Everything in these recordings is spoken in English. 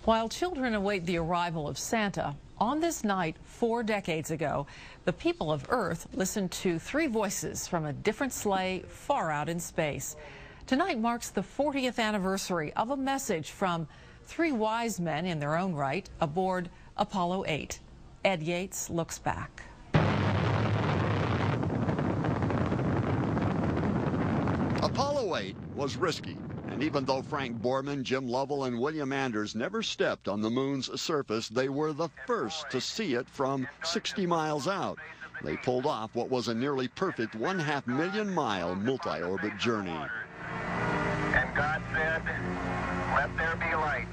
While children await the arrival of Santa, on this night 4 decades ago, the people of Earth listened to 3 voices from a different sleigh far out in space. Tonight marks the 40th anniversary of a message from 3 wise men in their own right aboard Apollo 8. Ed Yates looks back. Apollo 8 was risky, and even though Frank Borman, Jim Lovell, and William Anders never stepped on the moon's surface, they were the first to see it from 60 miles out. They pulled off what was a nearly perfect 1.5 million mile multi-orbit journey. And God said, "Let there be light."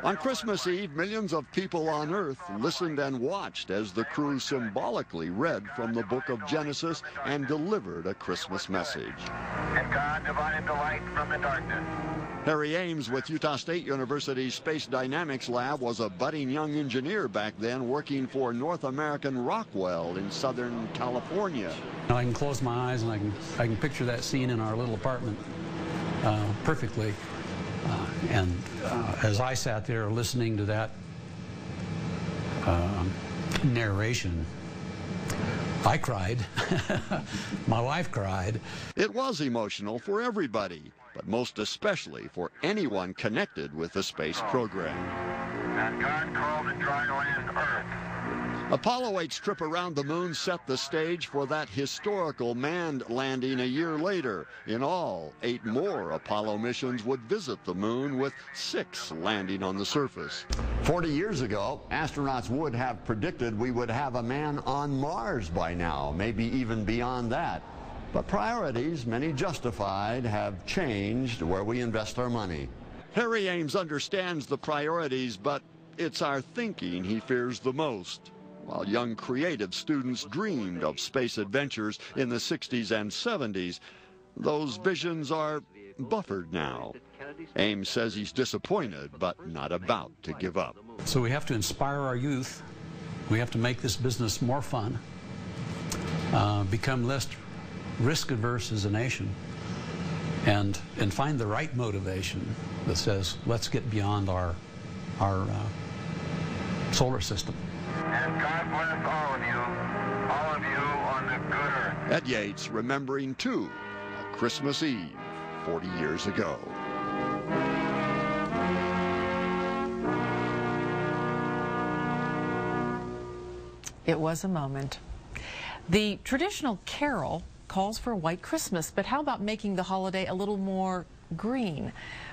On Christmas Eve, millions of people on Earth listened and watched as the crew symbolically read from the book of Genesis and delivered a Christmas message. And God divided the light from the darkness. Harry Ames with Utah State University's Space Dynamics Lab was a budding young engineer back then working for North American Rockwell in Southern California. Now I can close my eyes and I can picture that scene in our little apartment perfectly. As I sat there listening to that narration, I cried. My wife cried. It was emotional for everybody, but most especially for anyone connected with the space program. And God called the dry land Earth. Apollo 8's trip around the moon set the stage for that historical manned landing a year later. In all, 8 more Apollo missions would visit the moon, with 6 landing on the surface. 40 years ago, astronauts would have predicted we would have a man on Mars by now, maybe even beyond that. But priorities, many justified, have changed where we invest our money. Harry Ames understands the priorities, but it's our thinking he fears the most. While young creative students dreamed of space adventures in the 60s and 70s, those visions are buffered now. Ames says he's disappointed, but not about to give up. So we have to inspire our youth. We have to make this business more fun, become less risk-averse as a nation, and find the right motivation that says, let's get beyond our solar system. And God bless all of you on the good earth. Ed Yates remembering, too, a Christmas Eve 40 years ago. It was a moment. The traditional carol calls for a white Christmas, but how about making the holiday a little more green?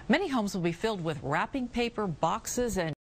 Many homes will be filled with wrapping paper, boxes, and